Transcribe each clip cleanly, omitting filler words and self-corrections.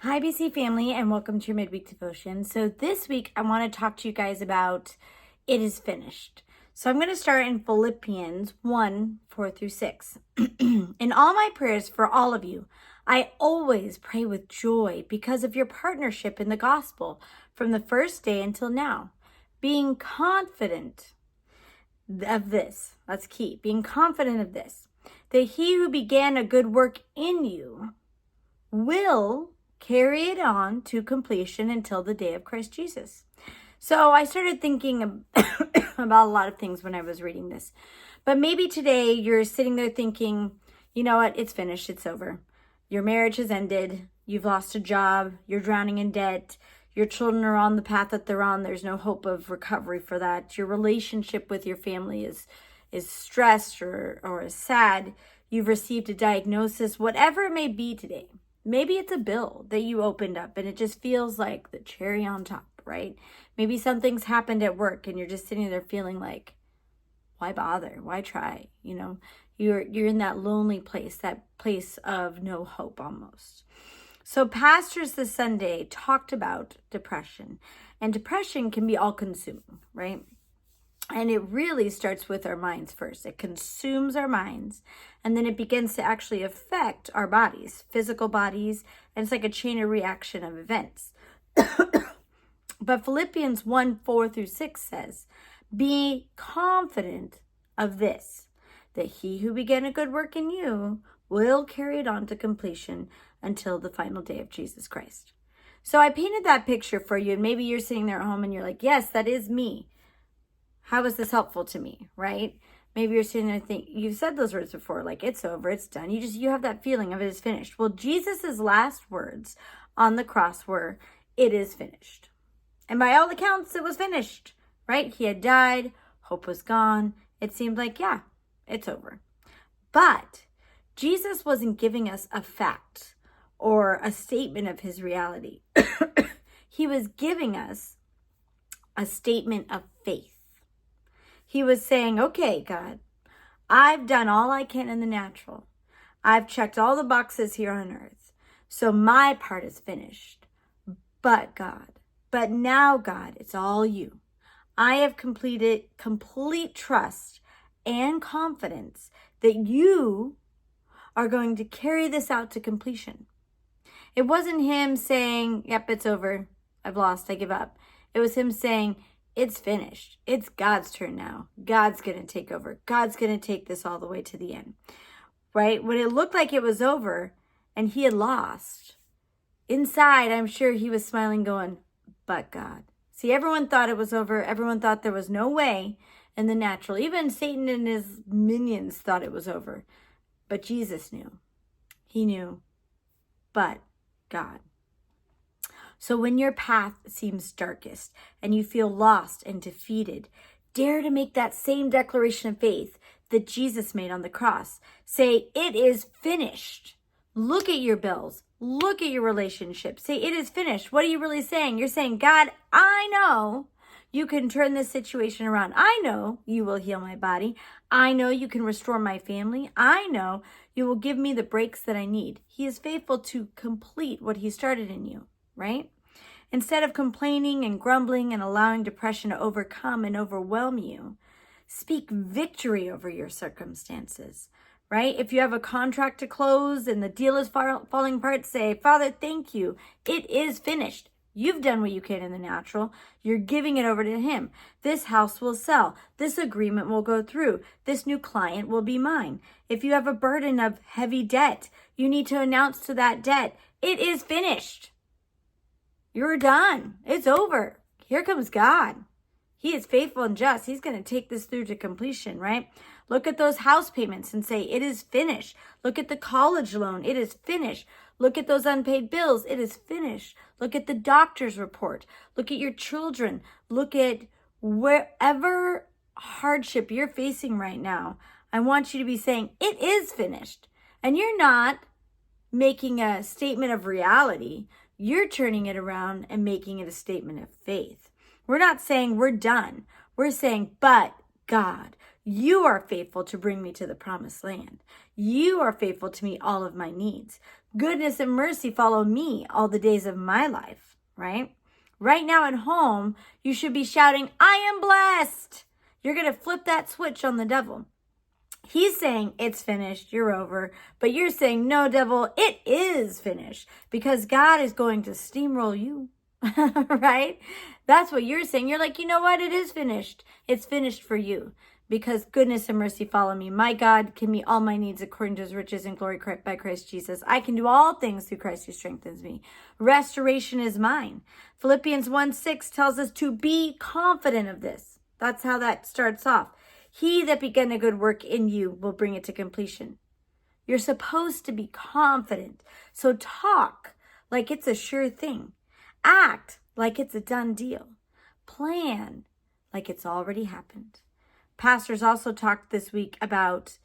Hi, BC family, and welcome to your midweek devotion. So, this week I want to talk to you guys about it is finished. So, I'm going to start in Philippians 1 4 through 6. In all my prayers for all of you, I always pray with joy because of your partnership in the gospel from the first day until now, being confident of this. That's key. Being confident of this, that he who began a good work in you will carry it on to completion until the day of Christ Jesus. So I started thinking about a lot of things when I was reading this. But maybe today you're sitting there thinking, you know what, it's finished, it's over. Your marriage has ended, you've lost a job, you're drowning in debt, your children are on the path that they're on, there's no hope of recovery for that. Your relationship with your family is stressed or is sad. You've received a diagnosis, whatever it may be today. Maybe it's a bill that you opened up and it just feels like the cherry on top, right? Maybe something's happened at work and you're just sitting there feeling like, why bother? Why try? You know, you're in that lonely place, that place of no hope almost. So pastors this Sunday talked about depression, and depression can be all consuming, right? And it really starts with our minds first. It consumes our minds, and then it begins to actually affect our bodies, physical bodies, and it's like a chain of reaction of events. But Philippians 1 4 through 6 says, be confident of this, that he who began a good work in you will carry it on to completion until the final day of Jesus Christ. So I painted that picture for you, and maybe you're sitting there at home and you're like, yes, that is me. How is this helpful to me, right? Maybe you're sitting there thinking, you've said those words before, like it's over, it's done. You have that feeling of it is finished. Well, Jesus's last words on the cross were, it is finished. And by all accounts, it was finished, right? He had died, hope was gone. It seemed like, yeah, it's over. But Jesus wasn't giving us a fact or a statement of his reality. He was giving us a statement of faith. He was saying, okay, God, I've done all I can in the natural. I've checked all the boxes here on earth. So my part is finished. But now, God, it's all you. I have completed complete trust and confidence that you are going to carry this out to completion. It wasn't him saying, yep, it's over. I've lost. I give up. It was him saying, it's finished. It's God's turn now. God's going to take over. God's going to take this all the way to the end, right? When it looked like it was over and he had lost, inside, I'm sure he was smiling going, but God. See, everyone thought it was over. Everyone thought there was no way in the natural. Even Satan and his minions thought it was over. But Jesus knew. He knew. But God. So when your path seems darkest and you feel lost and defeated, dare to make that same declaration of faith that Jesus made on the cross. Say, it is finished. Look at your bills. Look at your relationships. Say, it is finished. What are you really saying? You're saying, God, I know you can turn this situation around. I know you will heal my body. I know you can restore my family. I know you will give me the breaks that I need. He is faithful to complete what he started in you, right? Instead of complaining and grumbling and allowing depression to overcome and overwhelm you, speak victory over your circumstances, right? If you have a contract to close and the deal is falling apart, say, Father, thank you. It is finished. You've done what you can in the natural. You're giving it over to him. This house will sell. This agreement will go through. This new client will be mine. If you have a burden of heavy debt, you need to announce to that debt, it is finished. You're done. It's over. Here comes God. He is faithful and just. He's going to take this through to completion, right? Look at those house payments and say, it is finished. Look at the college loan. It is finished. Look at those unpaid bills. It is finished. Look at the doctor's report. Look at your children. Look at wherever hardship you're facing right now. I want you to be saying, it is finished. And you're not making a statement of reality. You're turning it around and making it a statement of faith. We're not saying we're done. We're saying, but God, You are faithful to bring me to the promised land. You are faithful to meet all of my needs. Goodness and mercy follow me all the days of my life, right? Right now at home, you should be shouting, I am blessed. You're going to flip that switch on the devil. He's saying it's finished, you're over. But you're saying, no, devil, it is finished because God is going to steamroll you, right? That's what you're saying. You're like, you know what? It is finished. It's finished for you because goodness and mercy follow me. My God can meet all my needs according to his riches and glory by Christ Jesus. I can do all things through Christ who strengthens me. Restoration is mine. Philippians 1:6 tells us to be confident of this. That's how that starts off. He that began a good work in you will bring it to completion. You're supposed to be confident. So talk like it's a sure thing. Act like it's a done deal. Plan like it's already happened. Pastors also talked this week about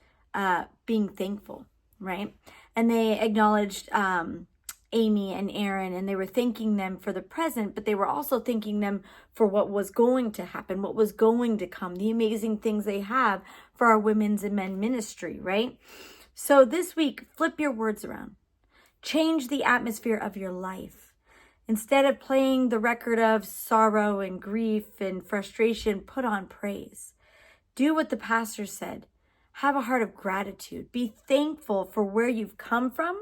being thankful, right? And they acknowledged Amy and Aaron, and they were thanking them for the present, but they were also thanking them for what was going to happen, what was going to come, the amazing things they have for our women's and men ministry, right? So this week, flip your words around. Change the atmosphere of your life. Instead of playing the record of sorrow and grief and frustration, put on praise. Do what the pastor said. Have a heart of gratitude. Be thankful for where you've come from.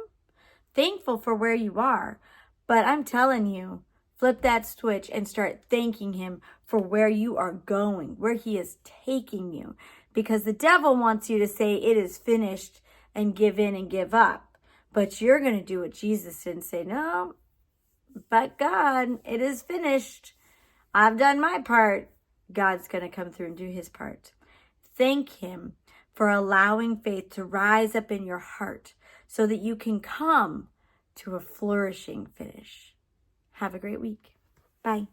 Thankful for where you are. But I'm telling you, flip that switch and start thanking him for where you are going, where he is taking you. Because the devil wants you to say it is finished and give in and give up. But you're going to do what Jesus did and say, no, but God, it is finished. I've done my part. God's going to come through and do his part. Thank him for allowing faith to rise up in your heart so that you can come to a flourishing finish. Have a great week. Bye.